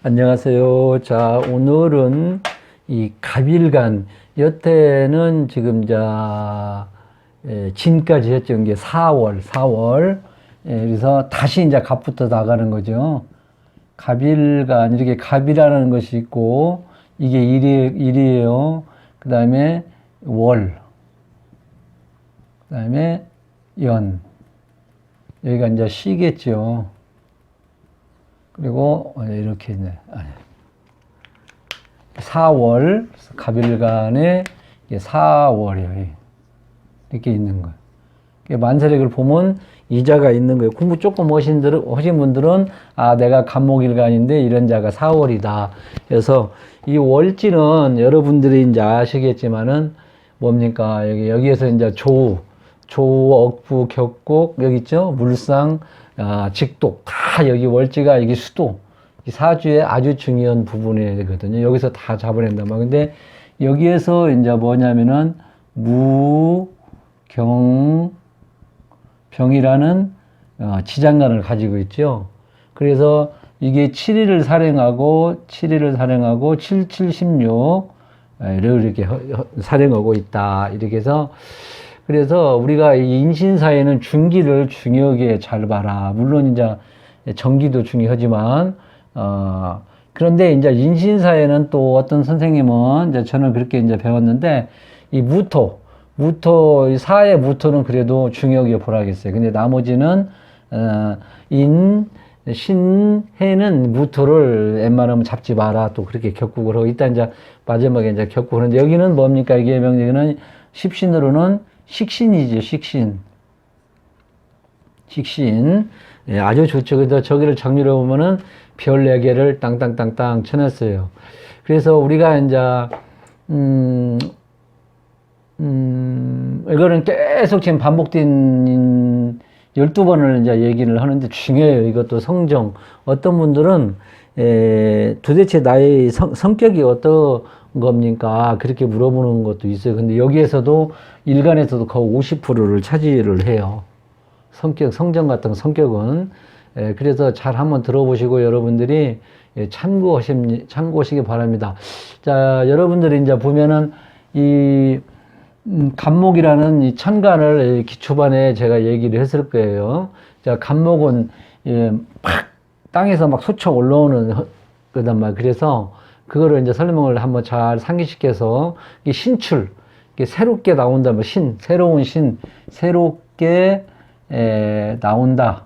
안녕하세요. 자, 오늘은 이 갑일간, 여태는 지금 진까지 했죠. 이게 4월. 그래서 다시 이제 갑부터 나가는 거죠. 갑일간, 이렇게 갑이라는 것이 있고, 이게 일이에요. 그 다음에 월, 그 다음에 연. 여기가 이제 시겠죠. 그리고 이렇게 있네. 4월, 갑일간에 4월이에요. 이렇게 있는 거예요. 만세력을 보면 이자가 있는 거예요. 공부 조금 하신 분들은, 내가 갑목일간인데 이런 자가 4월이다. 그래서 이 월지는 여러분들이 이제 아시겠지만은 뭡니까? 여기에서 이제 억부, 격곡, 여기 있죠? 물상, 직독, 다 여기 월지가 여기 수도, 이 사주의 아주 중요한 부분이거든요. 여기서 다 잡아낸단 말이에요. 근데 여기에서 이제 뭐냐면은 무, 경, 병이라는 지장간을 가지고 있죠. 그래서 이게 7일을 살행하고 7, 7, 16 이렇게 살행하고 있다. 이렇게 해서 그래서 우리가 인신사에는 중기를 중요하게 잘 봐라. 물론 이제 정기도 중요하지만 그런데 이제 인신사에는 또 어떤 선생님은 이제 저는 그렇게 이제 배웠는데 이 무토 사의 무토는 그래도 중요하게 보라겠어요. 근데 나머지는 신해는 무토를 웬만하면 잡지 마라. 또 그렇게 격국을 하고 일단 이제 마지막에 이제 격국을 하는데 여기는 뭡니까? 이게 명령에는 십신으로는 식신이죠. 식신. 예, 아주 좋죠. 그래서 저기를 정리를 보면은 별 4개를 땅땅땅땅 쳐놨어요. 그래서 우리가 이제 이거는 계속 지금 반복된 12번을 이제 얘기를 하는데 중요해요. 이것도 성정. 어떤 분들은, 도대체 나의 성격이 어떤 겁니까? 그렇게 물어보는 것도 있어요. 근데 여기에서도 일간에서도 거의 50%를 차지를 해요. 성정 같은 성격은. 그래서 잘 한번 들어보시고 여러분들이 참고하시기 바랍니다. 자, 여러분들이 이제 보면은 갑목이라는 이 천간을 기초반에 제가 얘기를 했을 거예요. 자, 갑목은 막 땅에서 막 솟아 올라오는 거단 말이에요. 그래서 그거를 이제 설명을 한번 잘 상기시켜서 이 신출, 이게 새롭게 나온다, 새로운 새롭게 나온다.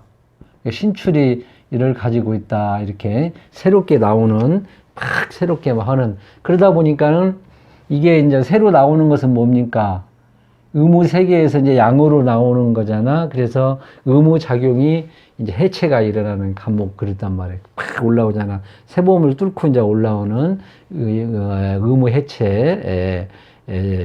신출이 이를 가지고 있다. 이렇게 새롭게 나오는, 막 새롭게 하는. 그러다 보니까는 이게 이제 새로 나오는 것은 뭡니까? 의무 세계에서 이제 양으로 나오는 거잖아. 그래서 의무 작용이 이제 해체가 일어나는 간목 그랬단 말이에요. 팍 올라오잖아. 세범을 뚫고 이제 올라오는 의무 해체,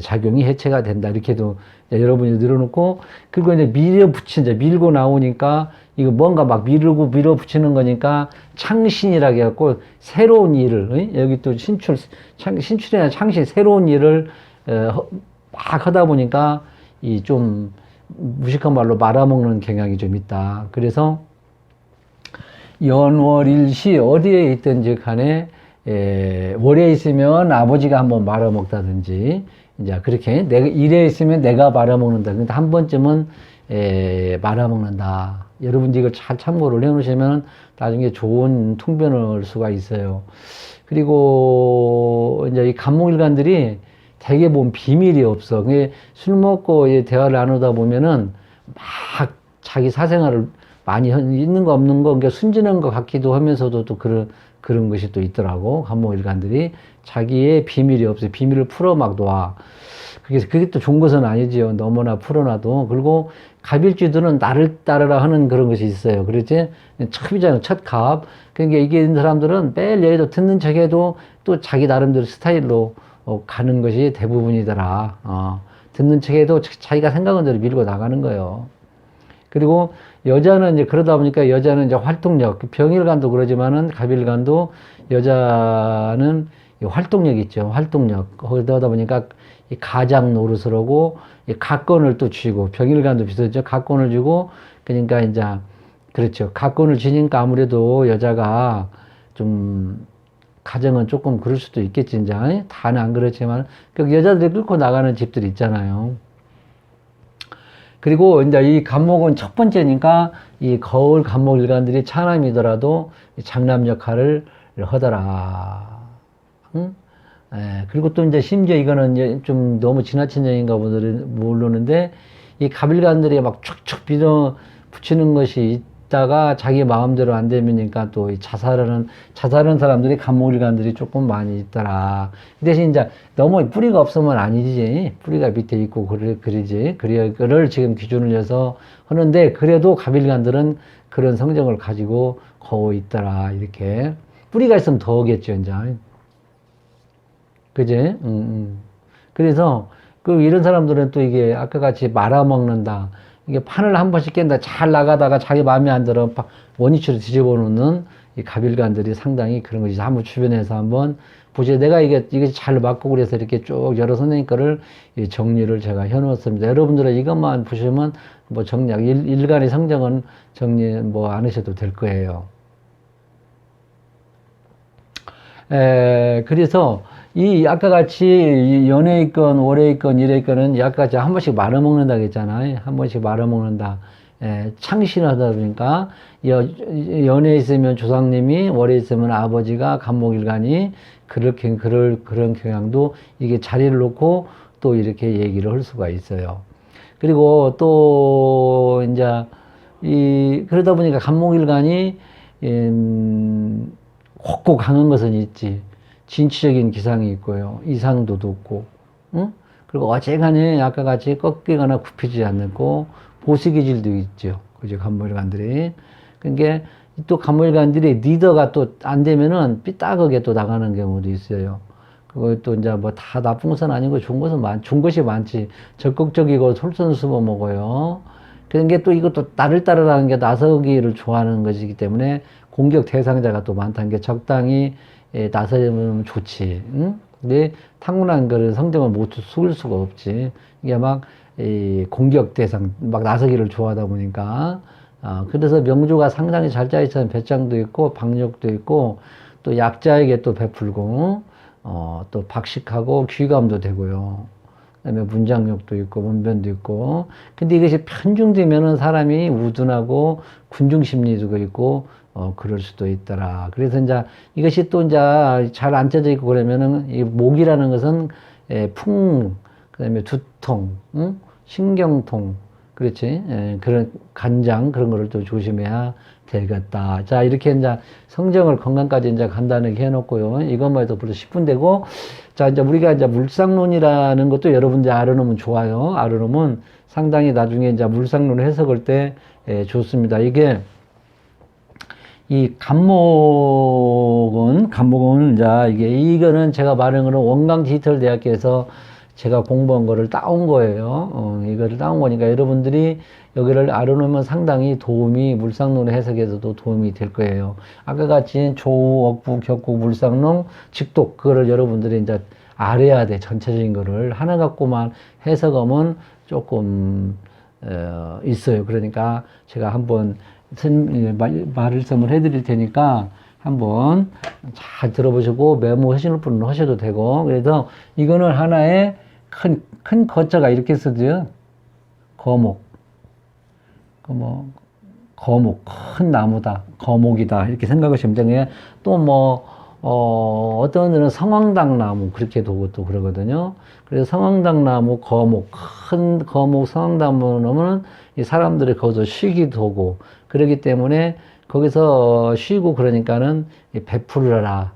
작용이 해체가 된다. 이렇게도 여러분이 늘어놓고, 그리고 이제 밀고 나오니까 이거 뭔가 막 밀어붙이는 거니까 창신이라고 해갖고 새로운 일을, 여기 또 신출이나 창신, 새로운 일을 막 하다 보니까 이 좀 무식한 말로 말아먹는 경향이 좀 있다. 그래서 연월일시 어디에 있든지 간에 월에 있으면 아버지가 한번 말아먹다든지 이제 그렇게 일에 있으면 내가 말아먹는다. 근데 한 번쯤은 말아먹는다. 여러분들이 이걸 잘 참고를 해놓으시면 나중에 좋은 통변을 할 수가 있어요. 그리고 이제 이 간목일간들이 되게 보면 비밀이 없어. 술 먹고 대화를 나누다 보면은 막 자기 사생활을 많이 있는 거 없는 거, 그러니까 순진한 것 같기도 하면서도 또 그런 것이 또 있더라고. 간목일간들이 자기의 비밀이 없어요. 비밀을 풀어 막 놔. 그게 또 좋은 것은 아니지요. 너무나 풀어놔도. 그리고 갑일주들은 나를 따르라 하는 그런 것이 있어요. 그렇지? 첩이잖아요. 첫갑. 그러니까 이게 있는 사람들은 매일 여기도 듣는 척해도 또 자기 나름대로 스타일로 가는 것이 대부분이더라. 듣는 척해도 자기가 생각한 대로 밀고 나가는 거예요. 그리고 여자는 이제 그러다 보니까 여자는 이제 활동력, 병일간도 그러지만은 갑일간도 여자는 활동력 있죠. 활동력. 그러다 보니까 이 가장 노릇을 하고 이 가권을 또 쥐고, 병일간도 비슷하죠. 가권을 쥐고, 그러니까 이제 그렇죠. 가권을 쥐니까 아무래도 여자가 좀 가정은 조금 그럴 수도 있겠지, 이제. 다는 안 그렇지만, 그 여자들이 끌고 나가는 집들이 있잖아요. 그리고 이제 이 간목은 첫 번째니까 이 거울 간목 일간들이 차남이더라도 장남 역할을 하더라. 응? 예, 그리고 또 이제 심지어 이거는 이제 좀 너무 지나친 얘기인가 모르는데 이 갑일간들이 막 축축 밀어 붙이는 것이 있다가 자기 마음대로 안 되면니까 또 이 자살하는 사람들이 간목일간들이 조금 많이 있더라. 그 대신 이제 너무 뿌리가 없으면 아니지. 뿌리가 밑에 있고 그러지. 그를 지금 기준을 해서 하는데 그래도 갑일간들은 그런 성정을 가지고 거의 있더라. 이렇게 뿌리가 있으면 더 오겠죠, 이제. 그지? 그래서, 이런 사람들은 또 이게 아까 같이 말아먹는다. 이게 판을 한 번씩 깬다. 잘 나가다가 자기 마음에 안 들어 원위치로 뒤집어 놓는 이 갑일간들이 상당히 그런 것이 한번 주변에서 한번 보세요. 내가 이게 잘 맞고 그래서 이렇게 쭉 여러 선생님 거를 정리를 제가 해놓았습니다. 여러분들은 이것만 보시면 뭐 정리하고 일간의 성정은 정리 뭐 안 하셔도 될 거예요. 그래서 이 아까 같이 연애 있건 월에 있건 일에 있건은 아까 같이 한 번씩 말아먹는다 그랬잖아요. 한 번씩 말아먹는다. 창신하다 보니까 연애에 있으면 조상님이 월에 있으면 아버지가 간목일간이 그런 경향도 이게 자리를 놓고 또 이렇게 얘기를 할 수가 있어요. 그리고 또 이제 그러다 보니까 간목일간이 곱고 강한 것은 있지. 진취적인 기상이 있고요. 이상도도 없고, 응? 그리고 어쨌간에 아까 같이 꺾이거나 굽히지 않고 보수기질도 있죠. 그죠? 간목일간들이. 그러니까 또 간목일간들이 리더가 또 안 되면은 삐딱하게 또 나가는 경우도 있어요. 그것도 이제 뭐 다 나쁜 것은 아니고 좋은 것이 많지. 적극적이고 솔선수범 먹어요. 그러니까 또 이것도 나를 따르라는 게 나서기를 좋아하는 것이기 때문에 공격 대상자가 또 많다는 게 적당히 나서면 좋지. 응? 근데 타고난 거를 성정을 못 숙일 수가 없지. 이게 막 공격 대상, 막 나서기를 좋아하다 보니까. 그래서 명주가 상당히 잘 짜있잖아요. 배짱도 있고, 박력도 있고, 또 약자에게 또 베풀고, 또 박식하고 귀감도 되고요. 그다음에 문장력도 있고, 문변도 있고. 근데 이것이 편중되면은 사람이 우둔하고 군중심리도 있고, 그럴 수도 있더라. 그래서 이제 이것이 또 이제 잘 안 쪄져 있고 그러면은 이 목이라는 것은 그다음에 두통, 응? 신경통, 그렇지? 그런 간장 그런 거를 또 조심해야 되겠다. 자, 이렇게 이제 성정을 건강까지 이제 간단하게 해놓고요. 이것만 해도 벌써 10분 되고, 자, 이제 우리가 이제 물상론이라는 것도 여러분들 알아놓으면 좋아요. 알아놓으면 상당히 나중에 이제 물상론 해석할 때 좋습니다. 이 간목은 이제 이거는 제가 말한 거는 원광 디지털 대학교에서 제가 공부한 거를 따온 거예요. 이거를 따온 거니까 여러분들이 여기를 알아놓으면 상당히 물상론 해석에서도 도움이 될 거예요. 아까 같이 조우, 억부, 격국, 물상론, 직독, 그거를 여러분들이 이제 알아야 돼. 전체적인 거를. 하나 갖고만 해석하면 조금, 있어요. 그러니까 제가 한번 말씀을 해드릴 테니까 한번 잘 들어보시고 메모하시는 분은 하셔도 되고. 그래서 이거는 하나의 큰 거자가 이렇게 쓰죠. 거목, 큰 나무다, 거목이다, 이렇게 생각하시면 되고요. 또 어떤 데는 성황당나무, 그렇게도 또 그러거든요. 그래서 성황당나무, 큰 거목 성황당나무는 이 사람들이 거기서 쉬기도 하고, 그러기 때문에 거기서 쉬고 그러니까는 베풀어라.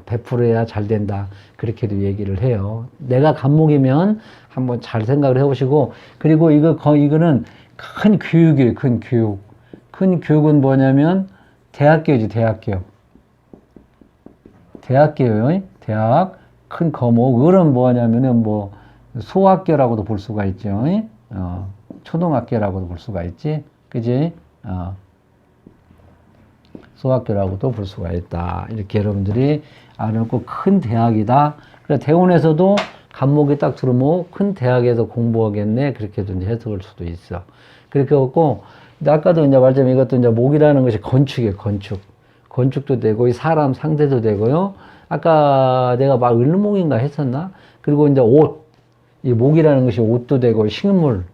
베풀어야 잘 된다. 그렇게도 얘기를 해요. 내가 간목이면 한번 잘 생각을 해보시고, 그리고 이거는 큰 교육이에요. 큰 교육. 큰 교육은 뭐냐면 대학교지, 대학교. 대학교요. 대학. 큰 거목. 을은 뭐냐면은 소학교라고도 볼 수가 있죠. 초등학교라고도 볼 수가 있지. 그지? 소학교라고도 볼 수가 있다. 이렇게 여러분들이 알아놓고 큰 대학이다. 그래, 대원에서도 간목이 딱 들어오면 큰 대학에서 공부하겠네. 그렇게도 이제 해석할 수도 있어. 그렇게 갖고, 아까도 이제 말했지만 이것도 이제 목이라는 것이 건축이에요, 건축. 건축도 되고, 이 사람 상대도 되고요. 아까 내가 막 을목인가 했었나? 그리고 이제 옷, 이 목이라는 것이 옷도 되고 식물,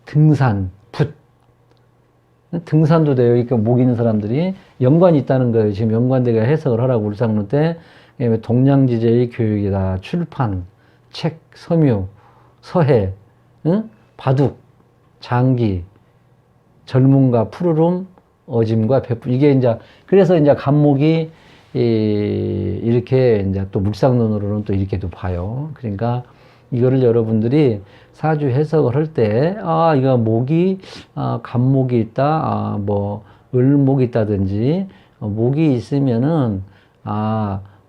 등산, 붓, 등산도 돼요. 이렇게 목 있는 사람들이 연관이 있다는 거예요. 지금 연관되게 해석을 하라고 울상론 때 동양지제의 교육이다. 출판, 책, 섬유, 서해, 응? 바둑, 장기, 젊음과 푸르름, 어짐과 배품. 이게 이제 그래서 이제 간목이 이렇게 이제 또 물상론으로는 또 이렇게도 봐요. 그러니까 이거를 여러분들이 사주 해석을 할 때, 이거 목이, 간목이 있다, 뭐, 을목이 있다든지, 목이 있으면은,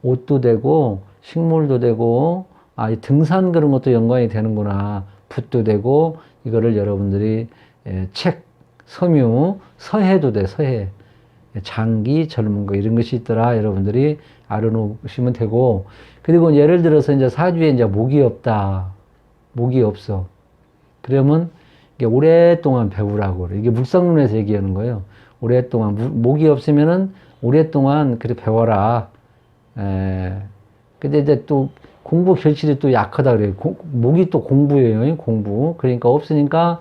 옷도 되고, 식물도 되고, 이 등산 그런 것도 연관이 되는구나. 붓도 되고, 이거를 여러분들이 책, 섬유, 서해도 돼, 서해. 장기, 젊은 거, 이런 것이 있더라. 여러분들이 알아놓으시면 되고, 그리고 예를 들어서 이제 사주에 이제 목이 없다. 목이 없어. 그러면 이게 오랫동안 배우라고 그래. 이게 물상론에서 얘기하는 거예요. 오랫동안, 목이 없으면은 오랫동안 그래 배워라. 근데 이제 또 공부 결실이 또 약하다 그래요. 목이 또 공부예요. 공부. 그러니까 없으니까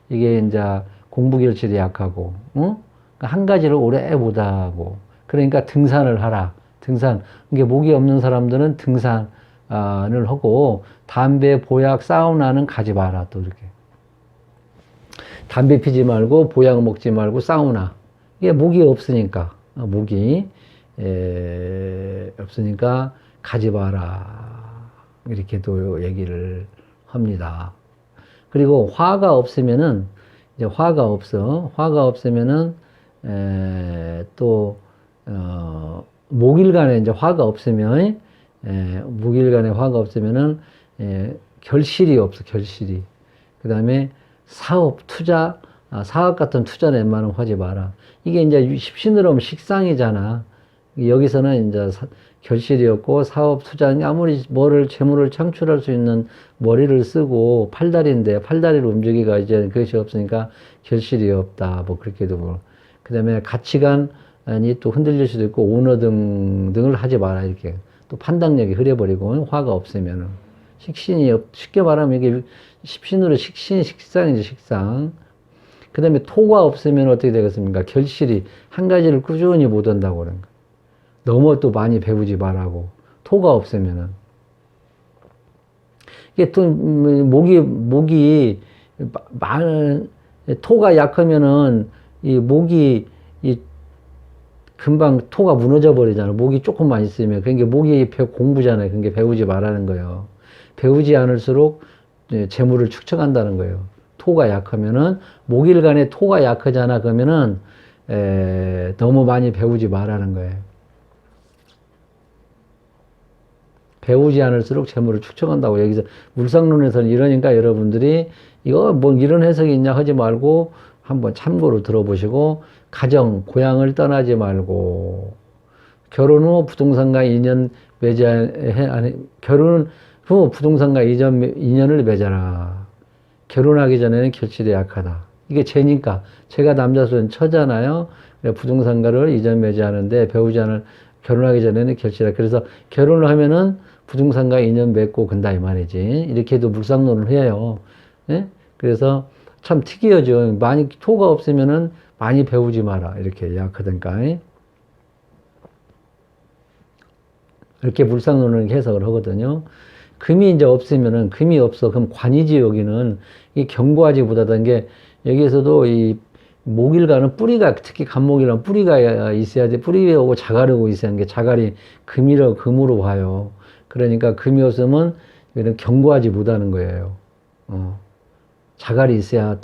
이게 이제 공부 결실이 약하고, 응? 한 가지를 오래 못하고. 그러니까 등산을 하라. 등산. 이게 목이 없는 사람들은 등산을 하고, 담배, 보약, 사우나는 가지 마라. 또 이렇게. 담배 피지 말고, 보약 먹지 말고, 사우나. 이게 목이 없으니까. 목이 없으니까 가지 마라. 이렇게 또 얘기를 합니다. 그리고 화가 없으면은, 이제 화가 없어. 화가 없으면은, 목일간에 이제 화가 없으면, 목일간에 화가 없으면은, 결실이 없어, 결실이. 그 다음에 사업, 투자, 사업 같은 투자는 웬만하면 하지 마라. 이게 이제 십신으로 하면 식상이잖아. 여기서는 이제 결실이 없고 사업, 투자, 아무리 재물을 창출할 수 있는 머리를 쓰고 팔다리인데 팔다리를 움직이가 이제 그것이 없으니까 결실이 없다. 뭐 그렇게도 뭐. 그 다음에 가치관이 또 흔들릴 수도 있고 오너 등을 하지 마라. 이렇게. 또 판단력이 흐려버리고 화가 없으면은. 쉽게 말하면 이게 십신으로 식상이죠, 식상. 그 다음에 토가 없으면 어떻게 되겠습니까? 결실이 한 가지를 꾸준히 못 한다고 그런 거. 너무 또 많이 배우지 말라고. 토가 없으면은. 이게 또, 목이, 토가 약하면은, 금방 토가 무너져 버리잖아. 목이 조금만 있으면. 그러니까 목이 공부잖아요. 그러니까 배우지 말라는 거예요. 배우지 않을수록 재물을 축적한다는 거예요. 토가 약하면은, 목일간에 토가 약하잖아. 그러면은, 너무 많이 배우지 말라는 거예요. 배우지 않을수록 재물을 축적한다고 여기서 물상론에서는 이러니까 여러분들이 이거 뭐 이런 해석이 있냐 하지 말고 한번 참고로 들어보시고 가정, 고향을 떠나지 말고 결혼 후 부동산과 인연 결혼 후 부동산과 인연을 맺어라. 결혼하기 전에는 결실이 약하다. 이게 죄니까 제가 남자수는 처잖아요. 부동산가를 이전 맺지하는데 결혼하기 전에는 결실이다. 그래서 결혼을 하면은 부동산과 인연 맺고 간다 이 말이지. 이렇게도 물상론을 해요. 예? 그래서 참 특이하죠. 많이 토가 없으면은 많이 배우지 마라. 이렇게 약하던가. 이렇게 물상론을 해석을 하거든요. 금이 이제 없으면은 금이 없어. 그럼 관이지 여기는 이 경고하지 못하던 게 여기에서도 이 목일간은 뿌리가 특히 간목이란 뿌리가 있어야 돼. 뿌리에 오고 자갈이 있어야 하는 게 자갈이 금으로 봐요. 그러니까 금이 없으면 이런 경고하지 못하는 거예요. 자갈이 있어야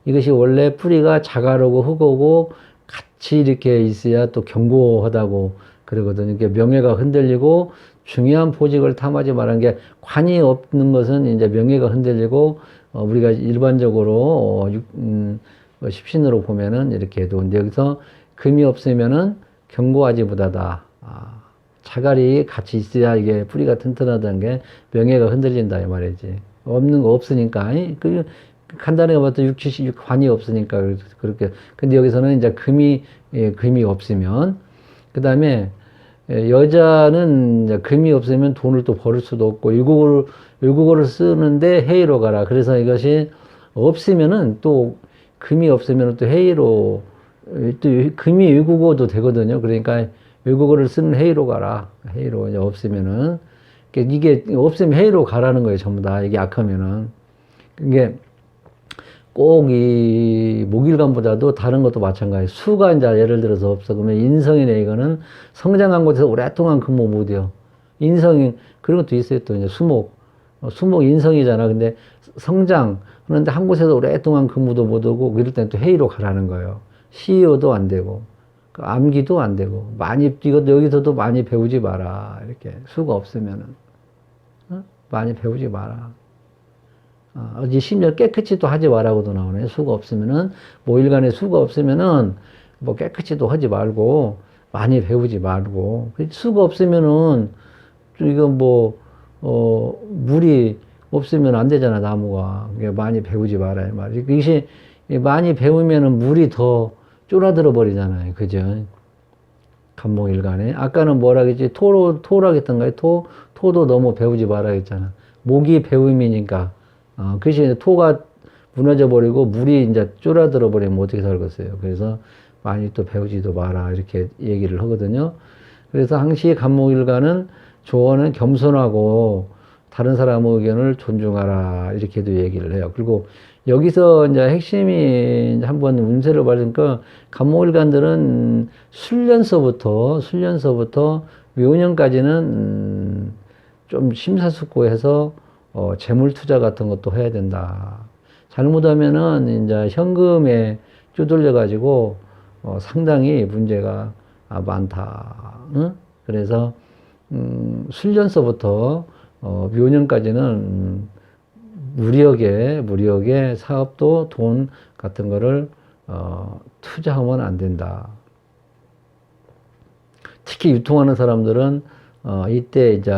이것이 원래 뿌리가 자갈하고 흙하고 같이 이렇게 있어야 또 견고하다고 그러거든요. 그러니까 명예가 흔들리고 중요한 보직을 탐하지 말라는 게 관이 없는 것은 이제 명예가 흔들리고 우리가 일반적으로 십신으로 보면은 이렇게 해도 근데 여기서 금이 없으면은 견고하지 못하다. 자갈이 같이 있어야 이게 뿌리가 튼튼하다는 게 명예가 흔들린다 이 말이지. 없는 거 없으니까 간단하게 봤더니 관이 없으니까 그렇게. 근데 여기서는 이제 금이 없으면 그 다음에 여자는 이제 금이 없으면 돈을 또 벌을 수도 없고, 일국어를 쓰는데 해의로 가라. 그래서 이것이 없으면은 또, 금이 없으면 또 해의로, 또 금이 일국어도 되거든요. 그러니까 일국어를 쓰는 해의로 가라. 해의로 이제 없으면은. 이게 없으면 해의로 가라는 거예요. 전부 다. 이게 약하면은. 이게 꼭 이 목일간보다도 다른 것도 마찬가지예요. 수가 이제 예를 들어서 없어. 그러면 인성이네. 이거는 성장한 곳에서 오랫동안 근무 못해요. 인성이, 그런 것도 있어요. 또 이제 수목. 수목 인성이잖아. 근데 성장. 그런데 한 곳에서 오랫동안 근무도 못하고, 이럴 때는 또 회의로 가라는 거예요. CEO도 안 되고, 암기도 안 되고, 이것도 여기서도 많이 배우지 마라. 이렇게. 수가 없으면은. 많이 배우지 마라. 어디 심지어 깨끗이도 하지 말라고도 나오네. 수가 없으면은, 모일간에 수가 없으면은, 뭐 깨끗이도 하지 말고, 많이 배우지 말고. 수가 없으면은, 이건 뭐, 물이 없으면 안 되잖아, 나무가. 많이 배우지 말아야 말이야. 이것이, 많이 배우면은 물이 더 쫄아들어 버리잖아요. 그죠? 간목일간에. 아까는 뭐라 그랬지? 토라 했던가요? 토도 너무 배우지 말아 했잖아. 목이 배움이니까. 그것이 토가 무너져 버리고 물이 이제 쫄아들어 버리면 어떻게 살겠어요. 그래서 많이 또 배우지도 마라. 이렇게 얘기를 하거든요. 그래서 항시 간목일간은 조언은 겸손하고 다른 사람의 의견을 존중하라. 이렇게도 얘기를 해요. 그리고 여기서 이제 핵심이 한번 운세를 봐주니까 간목일간들은 술련서부터 묘년까지는 좀 심사숙고해서 재물 투자 같은 것도 해야 된다. 잘못하면은 이제 현금에 쪼들려 가지고 상당히 문제가 많다. 응? 그래서 술련서부터 묘년까지는 무리하게 사업도 돈 같은 거를 투자하면 안 된다. 특히 유통하는 사람들은 이때 이제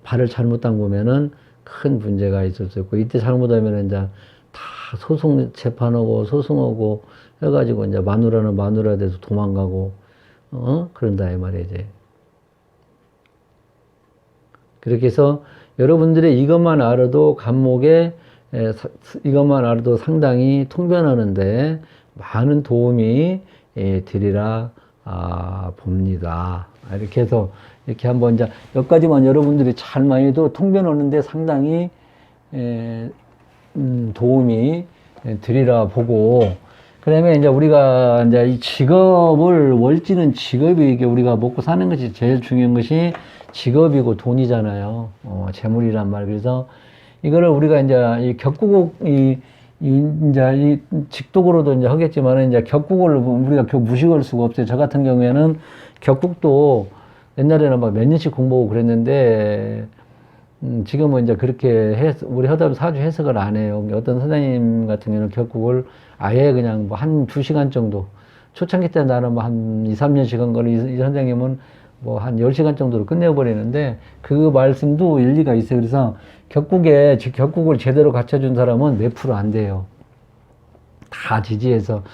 발을 잘못 담그면은 큰 문제가 있을 수 있고, 이때 잘못하면 이제 다 재판하고 소송하고 해가지고 이제 마누라 돼서 도망가고 그런다 이 말이지. 그렇게 해서 여러분들이 이것만 알아도 이것만 알아도 상당히 통변하는데 많은 도움이 되리라 봅니다. 이렇게 해서 이렇게 한번 이제 몇 가지만 여러분들이 잘만 해도 통변하는데 상당히 도움이 되리라 보고, 그다음에 이제 우리가 이제 이 월지는 직업이 이게 우리가 먹고 사는 것이 제일 중요한 것이 직업이고 돈이잖아요. 재물이란 말. 그래서 이거를 우리가 이제 이 격국을 이제 이 직독으로도 이제 하겠지만은 이제 격국을 우리가 무식할 수가 없어요. 저 같은 경우에는 격국도 옛날에는 막 몇 년씩 공부하고 그랬는데, 지금은 이제 그렇게 우리 허답 사주 해석을 안 해요. 어떤 선생님 같은 경우는 격국을 아예 그냥 뭐 한 2시간 정도, 초창기 때 나는 뭐 한 2, 3년씩 한 거를 이 선생님은 뭐 한 10시간 정도로 끝내버리는데, 그 말씀도 일리가 있어요. 그래서 격국을 제대로 갖춰준 사람은 몇 프로 안 돼요. 다 지지해서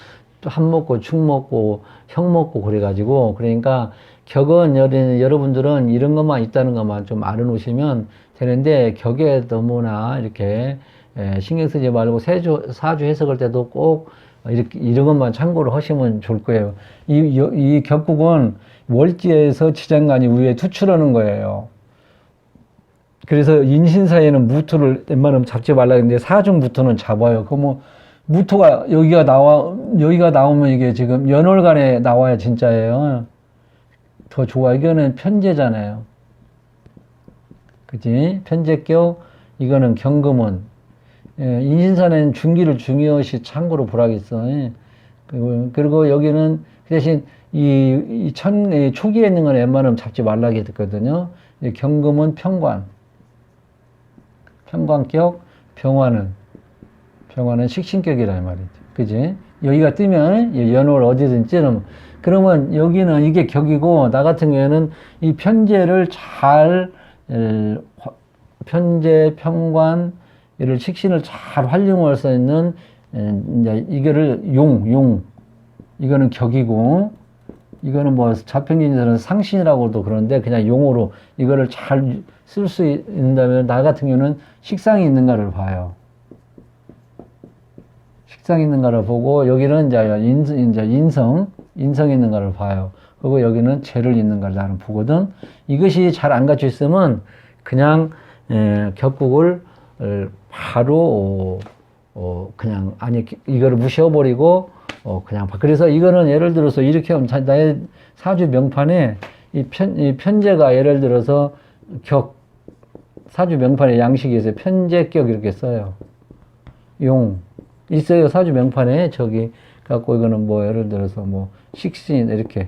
또 한 먹고 축 먹고 형 먹고 그래가지고, 그러니까 격은 여러분들은 이런 것만 있다는 것만 좀 알아놓으시면 되는데, 격에 너무나 이렇게 신경 쓰지 말고 사주 해석할 때도 꼭 이런 것만 참고를 하시면 좋을 거예요. 이 격국은 월지에서 지장간이 위에 투출하는 거예요. 그래서 인신사에는 무토를 웬만하면 잡지 말라 했는데 사중 무토는 잡아요. 그럼 무토가 여기가 나오면 이게 지금 연월간에 나와야 진짜예요. 더 좋아. 이거는 편제잖아요. 그치? 편제격, 이거는 경금은. 인신사는 중기를 중요시 참고로 보라겠어. 그리고 여기는 그 대신 초기에 있는 건 웬만하면 잡지 말라고 했거든요. 경금은 편관격, 병화는 식신격이란 말이지. 그지? 여기가 뜨면 연월 어디든 찌르면, 그러면 여기는 이게 격이고, 나 같은 경우에는 이 편제를 편제, 편관, 이를 식신을 잘 활용할 수 있는, 이제 이거를 이거는 격이고, 이거는 뭐 자평진에서는 상신이라고도 그러는데 그냥 용어로 이거를 잘 쓸 수 있다면 나 같은 경우는 식상이 있는가를 봐요. 식상이 있는가를 보고 여기는 이제 인성이 있는가를 봐요. 그리고 여기는 죄를 있는가를 나는 보거든. 이것이 잘 안 갖춰 있으면 그냥 격국을 바로 그냥 아니 이거를 무시해버리고 그냥 그래서 이거는 예를 들어서 이렇게 하면 나의 사주 명판에 이 편제가 예를 들어서 사주 명판에 양식이 있어요. 편제격 이렇게 써요. 용 있어요. 사주 명판에 저기 갖고 이거는 뭐 예를 들어서 뭐 식신 이렇게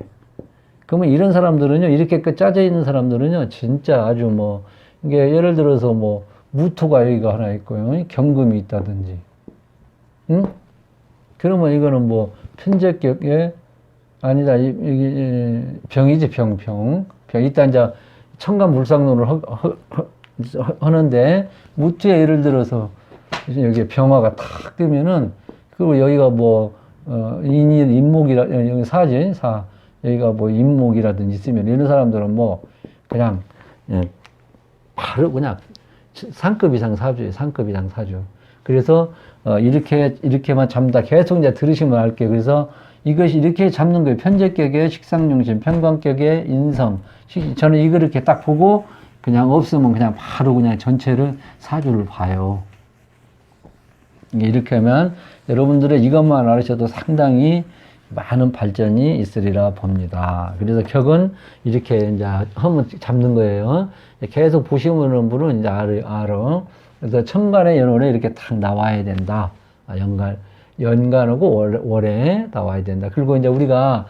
그러면 이런 사람들은요 이렇게 짜져 있는 사람들은요 진짜 아주 뭐 이게 예를 들어서 뭐 무토가 여기가 하나 있고요. 경금이 있다든지 응? 그러면 이거는 뭐 편제격에 아니다 이게 병이지 병 일단 이제 천간불상론을 하는데 무토에 예를 들어서 여기 병화가 탁 뜨면은 그리고 여기가 뭐 인목이라 여기 사지 여기가 뭐 인목이라든지 있으면 이런 사람들은 뭐 그냥 바로 그냥 상급 이상 사주예요. 상급 이상 사주. 그래서 이렇게만 잡는다. 계속 이제 들으시면 알게요. 그래서 이것이 이렇게 잡는 거예요. 편제격의 식상용신, 편관격의 인성. 저는 이거 이렇게 딱 보고 그냥 없으면 그냥 바로 그냥 전체를 사주를 봐요. 이렇게 하면 여러분들의 이것만 알으셔도 상당히 많은 발전이 있으리라 봅니다. 그래서 격은 이렇게 이제 하면 잡는 거예요. 계속 보시는 분은 이제 알아. 그래서 천간의 연월에 이렇게 딱 나와야 된다. 연간하고 월에 나와야 된다. 그리고 이제 우리가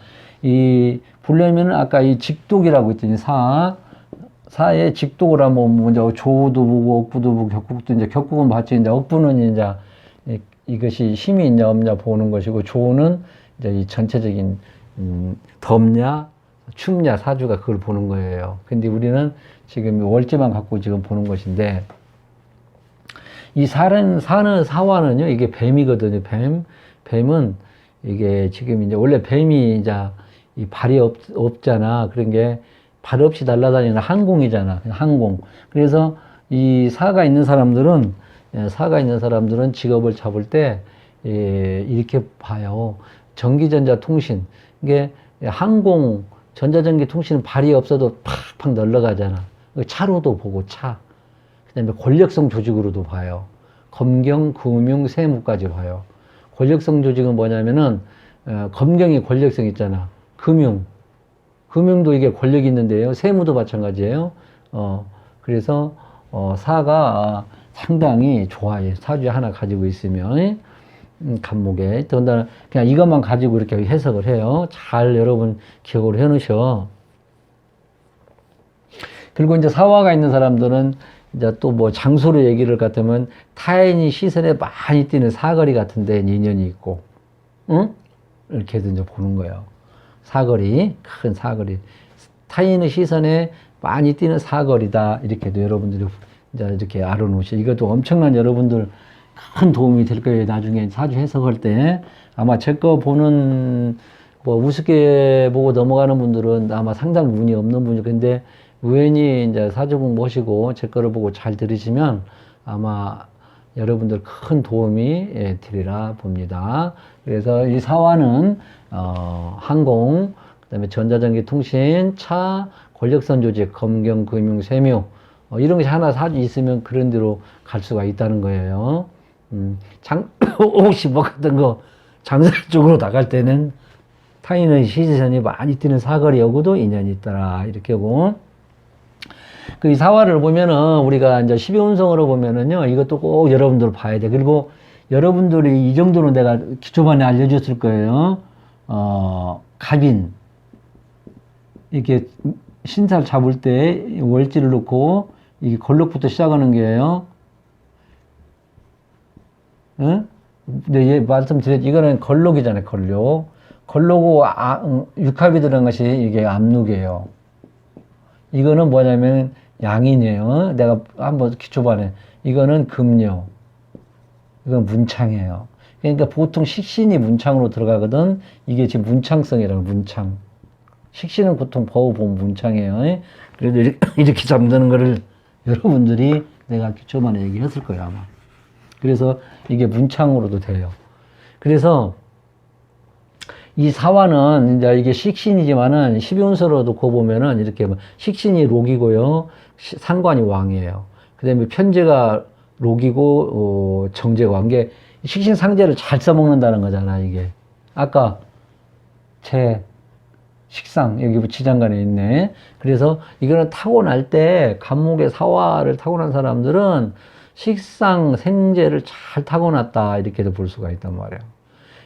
보려면 아까 이 직독이라고 했더니 사의 직독을 하면 먼저 조도 보고 억부도 보고 격국도 이제 격국은 봤지. 이제 억부는 이제 이것이 힘이 있냐 없냐 보는 것이고 조는 이제 이 전체적인 덥냐 춥냐 사주가 그걸 보는 거예요. 근데 우리는 지금 월지만 갖고 지금 보는 것인데 이 사화는요 이게 뱀이거든요. 뱀은 이게 지금 이제 원래 뱀이 이제 이 발이 없잖아. 그런 게 발 없이 날아다니는 항공이잖아. 항공. 그래서 이 사가 있는 사람들은 직업을 잡을 때 이렇게 봐요. 전기전자 통신. 이게 항공, 전자전기 통신은 발이 없어도 팍팍 날아가잖아. 차로도 보고 차. 그 다음에 권력성 조직으로도 봐요. 검경, 금융, 세무까지 봐요. 권력성 조직은 뭐냐면은 검경이 권력성 있잖아. 금융도 이게 권력이 있는데요. 세무도 마찬가지예요. 그래서 사가 상당히 좋아요. 사주에 하나 가지고 있으면 간목에 더군다나 그냥 이것만 가지고 이렇게 해석을 해요. 잘 여러분 기억을 해 놓으셔. 그리고 이제 사화가 있는 사람들은 이제 또 뭐 장소로 얘기를 같으면 타인이 시선에 많이 띄는 사거리 같은 데 인연이 있고, 응? 이렇게 해서 이제 보는 거예요. 사거리, 큰 사거리. 타인의 시선에 많이 띄는 사거리다. 이렇게도 여러분들이 이제 이렇게 알아놓으셔. 이것도 엄청난 여러분들 큰 도움이 될 거예요. 나중에 사주 해석할 때. 아마 제 거 보는, 뭐 우습게 보고 넘어가는 분들은 아마 상당 운이 없는 분이 근데 우연히 이제 사주 공부하시고 제 거를 보고 잘 들으시면 아마 여러분들 큰 도움이 되리라 봅니다. 그래서 이 사화는 항공, 그다음에 전자전기 통신, 차, 권력선 조직, 검경, 금융, 세무 이런 것이 하나 사주 있으면 그런 데로 갈 수가 있다는 거예요. 혹시 뭐 같은 거 장사 쪽으로 나갈 때는 타인의 시선이 많이 띄는 사거리하고도 인연이 있더라 이렇게 하고. 그 이 사화를 보면은 우리가 이제 12운성으로 보면은요 이것도 꼭 여러분들 봐야 돼. 그리고 여러분들이 이 정도는 내가 기초반에 알려줬을 거예요. 갑인 이렇게 신사를 잡을 때 월지를 놓고 이게 걸록부터 시작하는 게예요. 응? 근데 말씀드렸 이거는 걸록이잖아요. 걸록고 육합이 들어간 것이 이게 압록이에요. 이거는 뭐냐면 양인이에요. 내가 한번 기초반에 이거는 금요. 이건 문창이에요. 그러니까 보통 식신이 문창으로 들어가거든. 이게 지금 문창성이라고 문창. 식신은 고통, 버우, 봄, 문창이에요. 그래도 이렇게 잠드는 거를 여러분들이 내가 기초반에 얘기했을 거예요, 아마. 그래서 이게 문창으로도 돼요. 그래서 이 사화는 이제 이게 식신이지만은 12운서로도 거 보면은 이렇게 식신이 록이고요. 상관이 왕이에요. 그 다음에 편제가 록이고, 정제가 왕계. 식신 상제를 잘 써먹는다는 거잖아, 이게. 아까 식상, 여기 지장간에 있네. 그래서 이거는 타고날 때 간목의 사화를 타고난 사람들은 식상, 생제를 잘 타고났다. 이렇게도 볼 수가 있단 말이에요.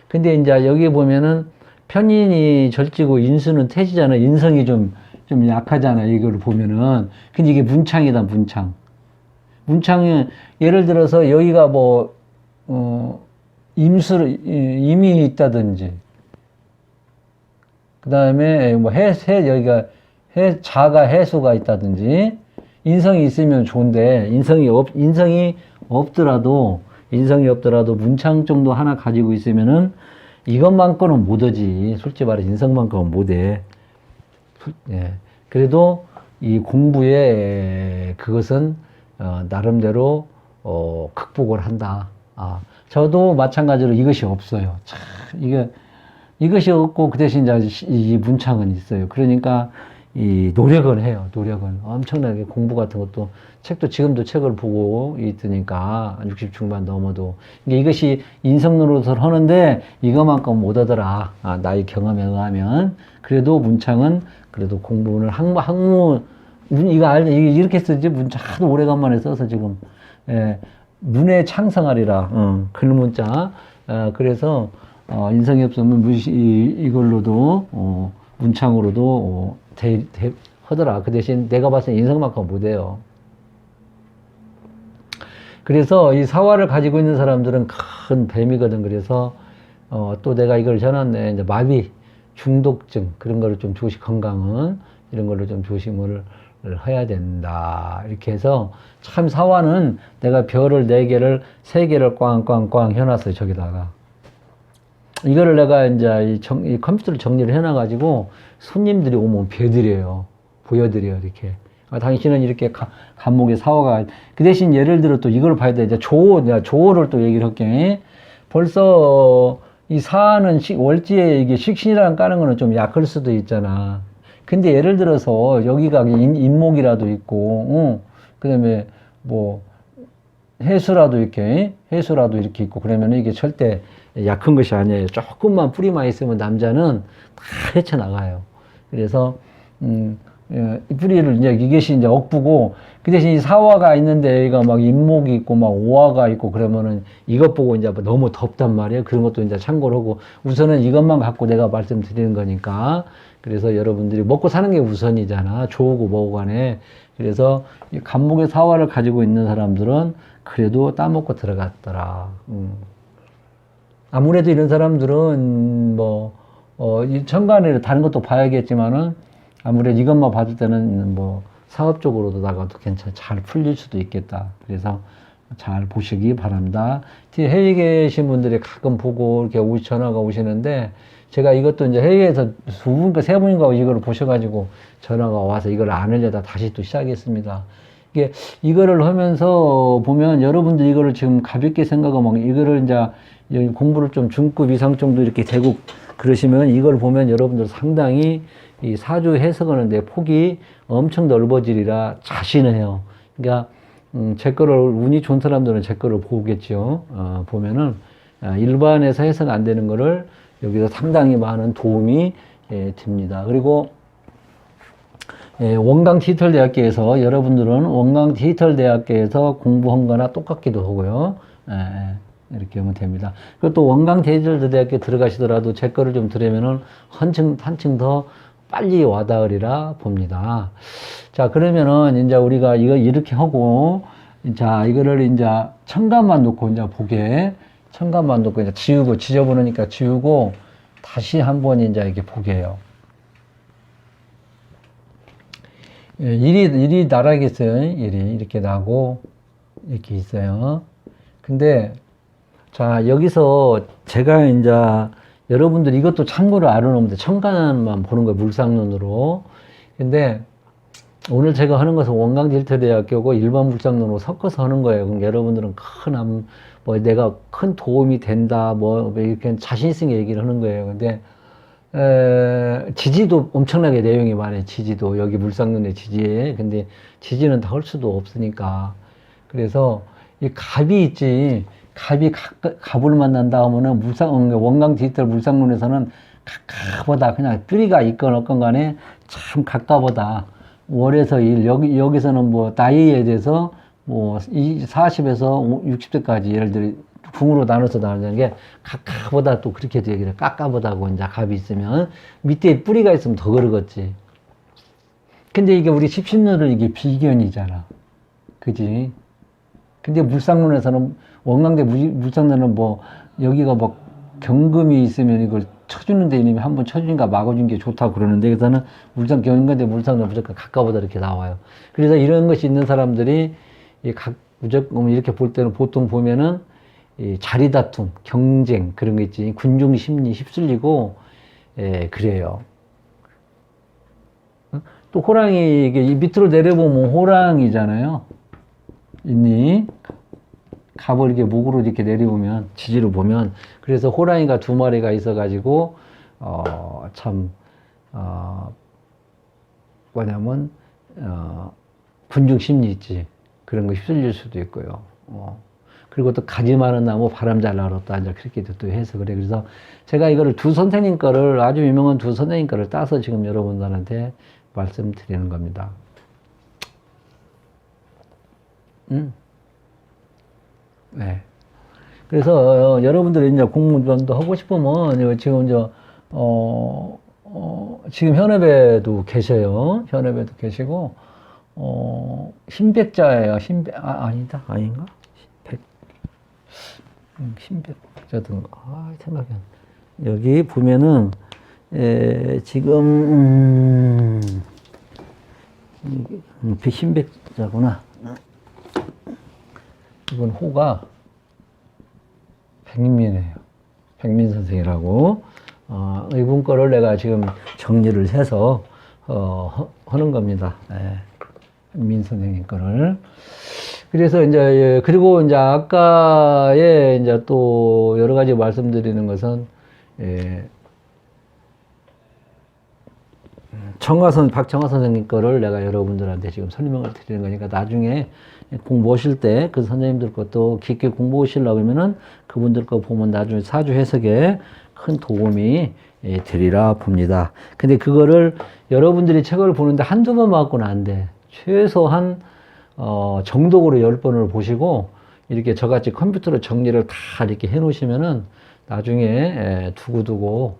근데 이제 여기 보면은 편인이 절지고 인수는 태지잖아. 인성이 좀 약하잖아. 이걸 보면은. 근데 이게 문창이다, 문창. 문창이, 예를 들어서 여기가 임이 있다든지, 그 다음에 여기가 자가 해수가 있다든지, 인성이 있으면 좋은데, 인성이 없더라도 문창 정도 하나 가지고 있으면은 이것만큼은 못하지. 솔직히 말해 인성만큼은 못해. 예. 그래도 이 공부에 그것은 나름대로 극복을 한다. 저도 마찬가지로 이것이 없어요. 참, 이것이 없고 그 대신 이제 이 문창은 있어요. 그러니까 이 노력은 해요. 노력은 엄청나게 공부 같은 것도 책도 지금도 책을 보고 있으니까 60 중반 넘어도 이것이 인성 노릇을 하는데 이거만큼 못하더라. 나의 경험에 의하면 그래도 문창은 그래도 공부를 학무 이거 이렇게 쓰지 문창 하도 오래간만에 써서 지금 문의 창성하리라 글문자 그래서 인성이 없으면 이걸로도 문창으로도 하더라. 그 대신 내가 봤을 때 인성만큼 못해요. 그래서 이 사화를 가지고 있는 사람들은 큰 뱀이거든. 그래서 또 내가 이걸 전했네. 이제 마비, 중독증 그런 거를 좀 건강은 이런 걸로 좀 조심을 해야 된다. 이렇게 해서 참 사화는 내가 별을 4개를 3개를 꽝꽝꽝 해놨어요. 저기다가. 이거를 내가 이제 이 컴퓨터를 정리를 해놔가지고 손님들이 오면 보여드려요. 이렇게. 당신은 이렇게 간목의 사화가, 그 대신 예를 들어 또 이걸 봐야 돼. 이제 조호를 또 얘기를 할게. 벌써 이 사화는 월지에 이게 식신이라는 까는 거는 좀 약할 수도 있잖아. 근데 예를 들어서 여기가 인목이라도 있고, 그 다음에 해수라도 이렇게 있고 그러면 이게 절대 약한 것이 아니에요. 조금만 뿌리만 있으면 남자는 다 헤쳐나가요. 그래서, 이 뿌리를 이것이 이제 억부고, 그 대신 이 사화가 있는데 얘가 막 인목이 있고 막 오화가 있고 그러면은 이것 보고 이제 너무 덥단 말이에요. 그런 것도 이제 참고를 하고, 우선은 이것만 갖고 내가 말씀드리는 거니까. 그래서 여러분들이 먹고 사는 게 우선이잖아. 좋고 뭐고 간에. 그래서 이 간목의 사화를 가지고 있는 사람들은 그래도 따먹고 들어갔더라. 아무래도 이런 사람들은 이 천간에 다른 것도 봐야겠지만은 아무래도 이것만 봤을 때는 사업적으로도 나가도 잘 풀릴 수도 있겠다. 그래서 잘 보시기 바랍니다. 해외에 계신 분들이 가끔 보고 이렇게 전화가 오시는데 제가 이것도 이제 해외에서 2분인가 3분인가 이거를 보셔가지고 전화가 와서 이걸 안 하려다 다시 또 시작했습니다. 이거를 하면서 보면 여러분들 이거를 지금 가볍게 생각하면 이거를 이제 공부를 좀 중급 이상 정도 이렇게 되고 그러시면 이걸 보면 여러분들 상당히 이 사주 해석하는데 폭이 엄청 넓어지리라 자신을 해요. 그러니까 제 거를 운이 좋은 사람들은 제 거를 보겠죠. 보면은 일반에서 해석 안 되는 거를 여기서 상당히 많은 도움이 됩니다. 그리고 원광 디지털대학교에서 여러분들은 원광 디지털대학교에서 공부한 거나 똑같기도 하고요. 이렇게 하면 됩니다. 그리고 또 원광 디지털대학교 들어가시더라도 제 거를 좀 들으면은 한층 더 빨리 와닿으리라 봅니다. 자, 그러면은 이제 우리가 이거 이렇게 하고, 자, 이거를 이제 천간만 놓고 이제 보게, 천간만 놓고 이제 지저분하니까 지우고, 다시 한번 이제 이렇게 보게 해요. 일이 나라겠어요. 일이 이렇게 나고, 이렇게 있어요. 근데, 자, 여기서 제가 이제 여러분들 이것도 참고로 알아놓으면 돼. 천간만 보는 거예요. 물상론으로. 근데 오늘 제가 하는 것은 원광질태대학교고 일반 물상론으로 섞어서 하는 거예요. 그럼 여러분들은 뭐 내가 큰 도움이 된다, 뭐 이렇게 자신 있게 얘기를 하는 거예요. 근데 지지도 엄청나게 내용이 많아요. 지지도 여기 물상론의 지지에. 근데 지지는 다 할 수도 없으니까. 그래서 이 갑이 있지. 갑이 갑을 만난다 하면은 원광지지태 물상론에서는 각가보다 그냥 뿌리가 있건 없건 간에 참 각가보다 월에서 일 여기서는 뭐 나이에 대해서 뭐 40에서 60세까지 예를 들어 궁으로 나눠서 나누는 게 각가보다 또 그렇게 얘기를 깎아보다고 이제 갑이 있으면 밑에 뿌리가 있으면 더 그러겠지. 근데 이게 우리 십신론은 이게 비견이잖아. 그지? 근데 물상론에서는 원광대 물상론은 뭐 여기가 뭐 경금이 있으면 이걸 쳐주는데 이놈이 한번 쳐주니까 막아준 게 좋다고 그러는데 여기서는 경금대 물상론 무조건 각가보다 이렇게 나와요. 그래서 이런 것이 있는 사람들이 무조건 이렇게 볼 때는 보통 보면은 이 자리다툼, 경쟁 그런 거 있지. 군중 심리 휩쓸리고 그래요. 또 호랑이 이게 밑으로 내려보면 호랑이잖아요. 있니? 갑을 이렇게 목으로 이렇게 내려보면 지지로 보면 그래서 호랑이가 2마리가 있어가지고 뭐냐면 군중 심리 있지. 그런 거 휩쓸릴 수도 있고요. 그리고 또 가지 많은 나무 바람 잘 날았다. 이제 그렇게도 또 해서 그래. 그래서 제가 이거를 두 선생님 거를 아주 유명한 두 선생님 거를 따서 지금 여러분들한테 말씀드리는 겁니다. 네. 그래서 여러분들이 이제 공무원도 하고 싶으면 지금 지금 현업에도 계셔요. 현업에도 계시고 신백자예요. 아니다. 아닌가? 신백자든가. 생각이 안 나. 여기 보면은 지금 신백자구나. 이건 호가 백민이에요. 백민 선생이라고. 이분 거를 내가 지금 정리를 해서 하는 겁니다. 민 선생님 거를. 그래서 이제 그리고 이제 아까에 이제 또 여러 가지 말씀드리는 것은 박정화 선생님 거를 내가 여러분들한테 지금 설명을 드리는 거니까 나중에 공부하실 때 그 선생님들 것도 깊게 공부하시려고 하면은 그분들 거 보면 나중에 사주 해석에 큰 도움이 되리라 봅니다. 근데 그거를 여러분들이 책을 보는데 한두 번 봐갖고는 안 돼. 최소한 정독으로 10번을 보시고 이렇게 저같이 컴퓨터로 정리를 다 이렇게 해 놓으시면은 나중에 두고두고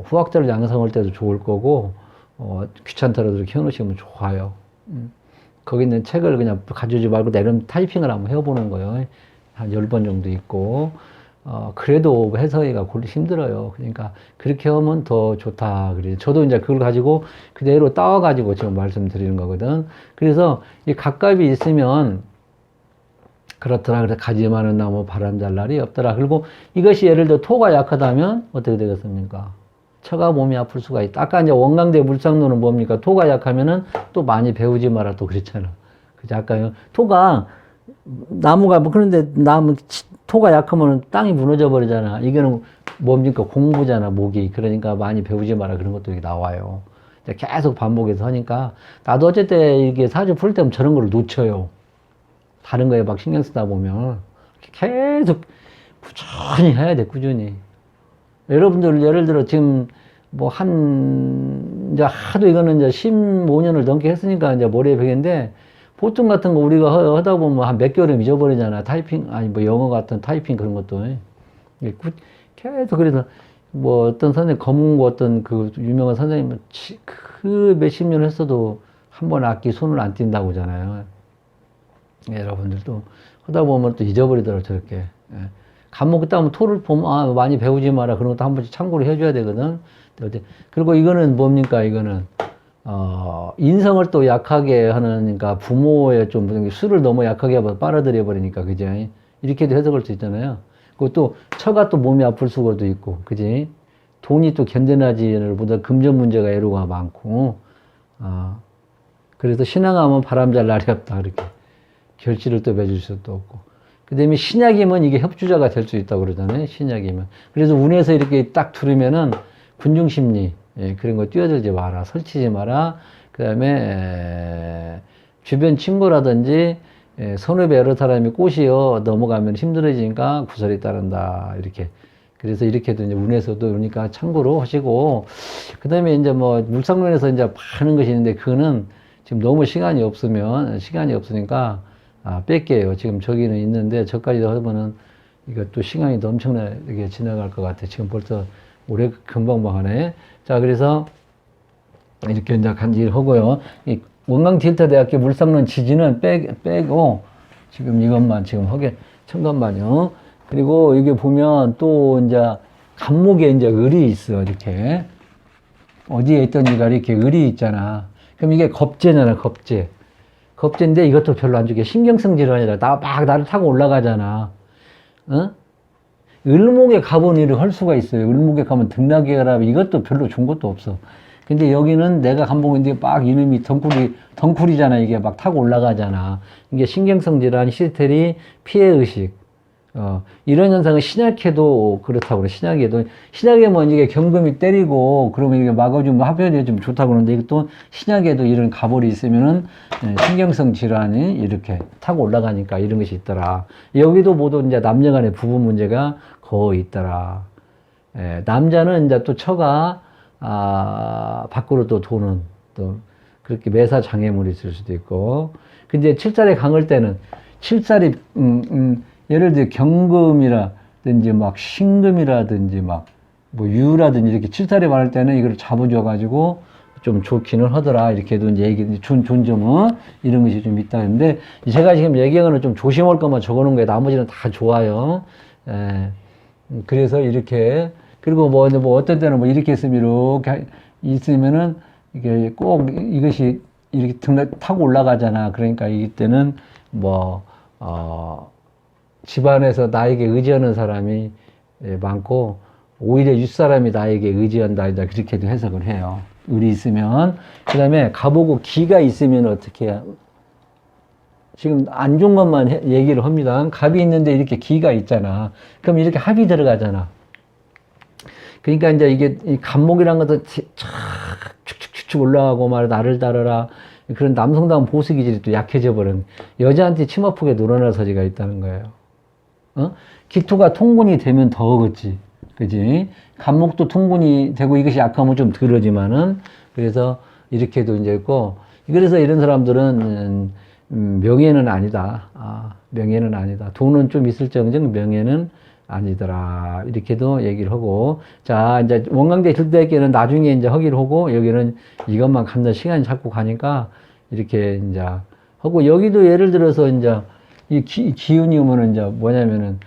후학자를 양성할 때도 좋을 거고 귀찮더라도 이렇게 해 놓으시면 좋아요. 거기 있는 책을 그냥 가져오지 말고 내름 타이핑을 한번 해보는 거예요. 한 10번 정도 있고 그래도 해석하기가 힘들어요. 그러니까 그렇게 하면 더 좋다. 그래요. 저도 이제 그걸 가지고 그대로 따와가지고 지금 말씀드리는 거거든. 그래서 이 갑갑이 있으면 그렇더라. 그래서 가지 많은 나무 바람 잘 날이 없더라. 그리고 이것이 예를 들어 토가 약하다면 어떻게 되겠습니까? 처가 몸이 아플 수가 있다. 아까 이제 원광대 물상론은 뭡니까? 토가 약하면은 또 많이 배우지 마라 또 그랬잖아. 그죠? 아까 토가 나무가 뭐 그런데 토가 약하면 땅이 무너져 버리잖아. 이거는 뭡니까? 공부잖아, 목이. 그러니까 많이 배우지 마라. 그런 것도 나와요. 계속 반복해서 하니까 나도 어쨌든 이게 사주 풀 때면 저런 걸 놓쳐요. 다른 거에 막 신경 쓰다 보면 계속 꾸준히 해야 돼, 꾸준히. 여러분들 예를 들어 지금 뭐 이제 하도 이거는 이제 15년을 넘게 했으니까 이제 머리에 배겠는데 보통 같은 거 우리가 하다 보면 한 몇 개월이면 잊어버리잖아. 타이핑, 아니 뭐 영어 같은 타이핑 그런 것도. 계속 그래서 뭐 어떤 선생님, 검은고 어떤 그 유명한 선생님은 그 몇십 년 했어도 한 번 악기 손을 안 띈다고 하잖아요. 여러분들도 하다 보면 또 잊어버리더라고요, 저렇게. 간목 그때 하면 토를 보면 많이 배우지 마라. 그런 것도 한 번씩 참고로 해줘야 되거든. 그리고 이거는 뭡니까? 이거는 인성을 또 약하게 하는, 그러니까 부모의 좀 술을 너무 약하게 빨아들여 버리니까, 그죠? 이렇게도 해석할 수 있잖아요. 그것도 처가 또 몸이 아플 수도 있고, 그지? 돈이 또 견뎌나지를 보다 금전 문제가 애로가 많고, 그래서 신앙하면 바람 잘 날이 없다, 그렇게. 결실을 또 맺을 수도 없고. 그 다음에 신약이면 이게 협주자가 될 수 있다고 그러잖아요, 신약이면. 그래서 운에서 이렇게 딱 들으면은 군중심리, 예, 그런 거 뛰어들지 마라, 설치지 마라. 그 다음에, 주변 친구라든지, 선후배 여러 사람이 꼬시어 넘어가면 힘들어지니까 구설이 따른다, 이렇게. 그래서 이렇게도 이제 운에서도 그러니까 참고로 하시고, 그 다음에 이제 뭐 물상론에서 이제 파는 것이 있는데, 그거는 지금 너무 시간이 없으니까, 뺄게요. 지금 저기는 있는데, 저까지 하면은, 이것도 시간이 더 엄청나게 지나갈 것 같아. 지금 벌써 올해 금방 하네. 자, 그래서, 이렇게 이제 간직을 하고요. 이 원광딜타대학교 물상론 지지는 빼고, 지금 이것만 지금 하게, 잠깐만요. 그리고 이게 보면 또 이제 간목에 이제 을이 있어, 이렇게. 어디에 있던지가 이렇게 을이 있잖아. 그럼 이게 겁재잖아, 겁재. 겁재인데 이것도 별로 안 좋게 신경성 질환이라 나를 타고 올라가잖아. 어? 을목에 가본 일을 할 수가 있어요. 을목에 가면 등락이라 이것도 별로 좋은 것도 없어. 근데 여기는 내가 간목인데 막 이놈이 덩쿨이잖아. 이게 막 타고 올라가잖아. 이게 신경성 질환, 히스테리, 피해의식. 이런 현상은 신약해도 그렇다고 그래. 신약에 뭐 이게 경금이 때리고, 그러면 이게 막아주면 합연이 좀 좋다고 그러는데, 이것도 신약에도 이런 가볼이 있으면은, 신경성 질환이 이렇게 타고 올라가니까 이런 것이 있더라. 여기도 모두 이제 남녀 간의 부부 문제가 거의 있더라. 남자는 이제 또 처가, 밖으로 또 도는, 또, 그렇게 매사 장애물이 있을 수도 있고, 근데 칠살에 강할 때는, 칠살이, 예를 들어 경금이라든지 막 신금이라든지 막 뭐 유라든지 이렇게 칠살이 많을 때는 이걸 잡아줘가지고 좀 좋기는 하더라. 이렇게도 이제 얘기, 좋은 점은 이런 것이 좀 있다. 근데 제가 지금 얘기한 거는 좀 조심할 것만 적어놓은 거예요. 나머지는 다 좋아요. 그래서 이렇게, 그리고 뭐 어떤 때는 뭐 이렇게 있으면 이렇게 있으면은 이게 꼭 이것이 이렇게 타고 올라가잖아. 그러니까 이때는 집안에서 나에게 의지하는 사람이 많고, 오히려 윗사람이 나에게 의지한다. 그렇게도 해석을 해요. 을이 있으면. 그 다음에 가보고 기가 있으면 어떻게 해요? 지금 안 좋은 것만 얘기를 합니다. 갑이 있는데 이렇게 기가 있잖아. 그럼 이렇게 합이 들어가잖아. 그러니까 이제 이게 이 간목이라는 것도 축축축축 올라가고 말 나를 따르라. 그런 남성다운 보수 기질이 또 약해져 버린, 여자한테 침 아프게 늘어날 소지가 있다는 거예요. 기토가 통군이 되면 더 그렇지. 그지? 간목도 통군이 되고 이것이 약하면 좀 덜하지만은, 그래서 이렇게도 이제 있고, 그래서 이런 사람들은, 명예는 아니다. 명예는 아니다. 돈은 좀 있을 정정 명예는 아니더라. 이렇게도 얘기를 하고. 자, 이제 원광대 들대학교는 나중에 이제 하기로 하고, 여기는 이것만 간다 시간이 자꾸 가니까, 이렇게 이제 하고, 여기도 예를 들어서 이제, 이 기운이 오면은 이제 뭐냐면은,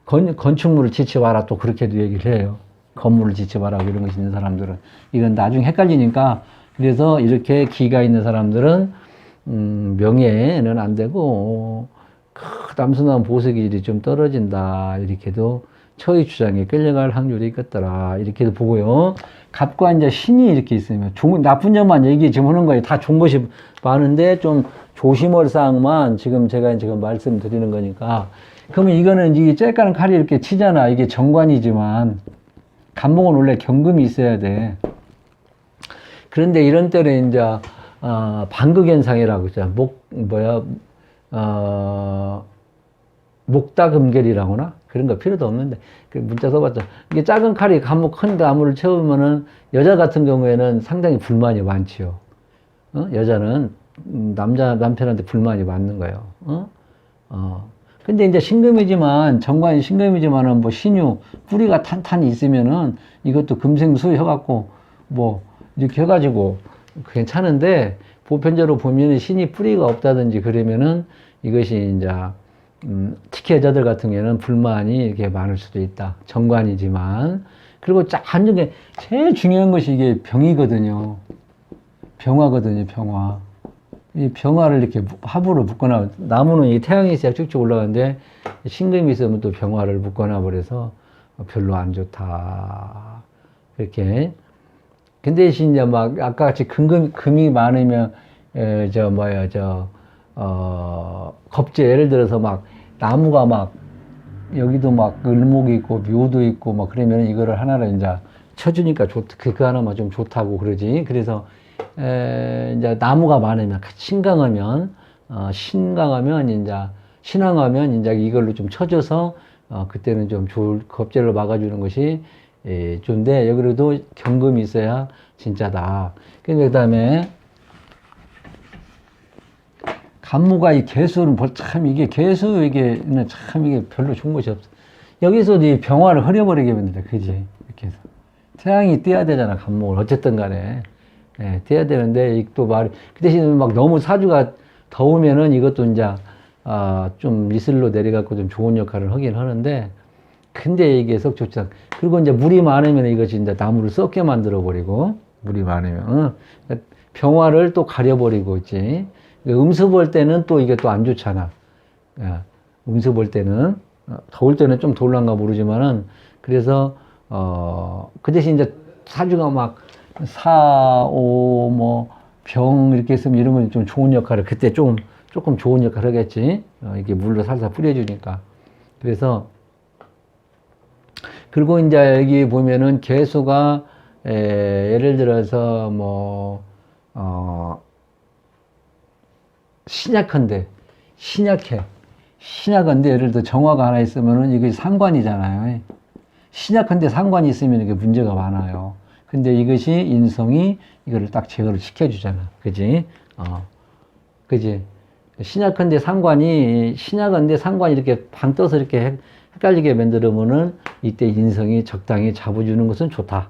건축물을 지쳐봐라. 또 그렇게도 얘기를 해요. 건물을 지쳐봐라. 이런 것이 있는 사람들은. 이건 나중에 헷갈리니까. 그래서 이렇게 기가 있는 사람들은, 명예는 안 되고, 남순한 보석기질이 좀 떨어진다. 이렇게도 처의 주장에 끌려갈 확률이 있겠더라. 이렇게도 보고요. 갑과 이제 신이 이렇게 있으면, 나쁜 점만 얘기 지금 하는 거예요. 다 좋은 것이 많은데, 좀 조심할 사항만 제가 지금 말씀드리는 거니까. 그러면 이거는 이게 쬐까는 칼이 이렇게 치잖아. 이게 정관이지만, 간목은 원래 경금이 있어야 돼. 그런데 이런 때는 이제, 반극현상이라고 있잖아. 목다금결이라거나 그런 거 필요도 없는데, 그 문자 써봤죠. 이게 작은 칼이 간목 큰 나무를 채우면은, 여자 같은 경우에는 상당히 불만이 많지요. 여자는 남편한테 불만이 많는 거예요. 근데 이제 신금이지만, 정관이 신금이지만은 뭐 신유, 뿌리가 탄탄히 있으면은 이것도 금생수 해갖고 뭐 이렇게 해가지고 괜찮은데, 보편적으로 보면은 신이 뿌리가 없다든지 그러면은 이것이 이제, 특히 여자들 같은 경우에는 불만이 이렇게 많을 수도 있다. 정관이지만. 그리고 한중에 제일 중요한 것이 이게 병이거든요. 병화거든요, 병화. 이 병화를 이렇게 합으로 묶거나, 나무는 이 태양이 있어야 쭉쭉 올라가는데, 신금이 있으면 또 병화를 묶거나 버려서 별로 안 좋다. 이렇게. 근데 이제 막, 아까 같이 금이 많으면, 겁재, 예를 들어서 막, 나무가 막, 여기도 막, 을목이 있고, 묘도 있고, 막, 그러면 이거를 하나를 이제 쳐주니까 그거 하나만 좀 좋다고 그러지. 그래서, 이제 나무가 많으면, 신강하면, 신앙하면, 이제 이걸로 좀 쳐줘서, 그때는 좀 겁재를 막아주는 것이, 좋은데, 여기로도 경금이 있어야 진짜다. 그 다음에, 간무가 이 개수는 참 이게 개수에게는 참 이게 별로 좋은 것이 없어. 여기서 이 병화를 흐려버리게 됩니다. 그지? 이렇게 해서. 태양이 띄어야 되잖아, 간목을. 어쨌든 간에. 예, 띄어야 되는데, 또 그 대신 막 너무 사주가 더우면은 이것도 이제, 좀 이슬로 내려갖고 좀 좋은 역할을 하긴 하는데, 근데 이게 썩 좋지 않고. 그리고 이제 물이 많으면 이것이 이제 나무를 썩게 만들어버리고, 물이 많으면. 병화를 또 가려버리고 있지. 음수 볼 때는 또 이게 또 안 좋잖아. 음수 볼 때는. 더울 때는 좀 더울란가 모르지만은, 그래서, 그 대신 이제 사주가 막, 병, 이렇게 있으면 이런 건 좀 좋은 역할을, 그때 조금 좋은 역할을 하겠지. 이게 물로 살살 뿌려주니까. 그래서, 그리고 이제 여기 보면은 개수가, 예를 들어서 신약한데, 신약한데, 예를 들어 정화가 하나 있으면은 이게 상관이잖아요. 신약한데 상관이 있으면 이게 문제가 많아요. 근데 이것이 인성이 이거를 딱 제거를 시켜주잖아. 그지? 그지? 신약한데 상관이 이렇게 방 떠서 이렇게 헷갈리게 만들면은 이때 인성이 적당히 잡아주는 것은 좋다.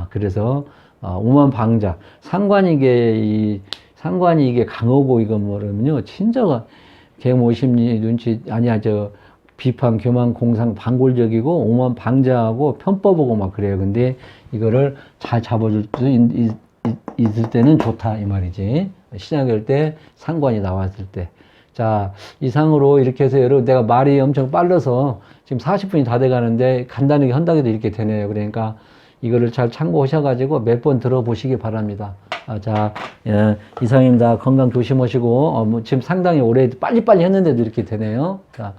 그래서, 오만방자. 상관이 이게 강하고 이건 뭐냐면요. 친저가 개모심리 눈치, 비판, 교만, 공상, 반골적이고 오만방자하고 편법하고 막 그래요. 근데 이거를 잘 잡아줄 수 있을 때는 좋다. 이 말이지. 신약할 때, 상관이 나왔을 때. 자, 이상으로 이렇게 해서 여러분, 내가 말이 엄청 빨라서 지금 40분이 다 돼 가는데 간단하게 한다고 해도 이렇게 되네요. 그러니까 이거를 잘 참고하셔가지고 몇 번 들어보시기 바랍니다. 자, 이상입니다. 건강 조심하시고, 지금 상당히 오래 빨리빨리 했는데도 이렇게 되네요. 자.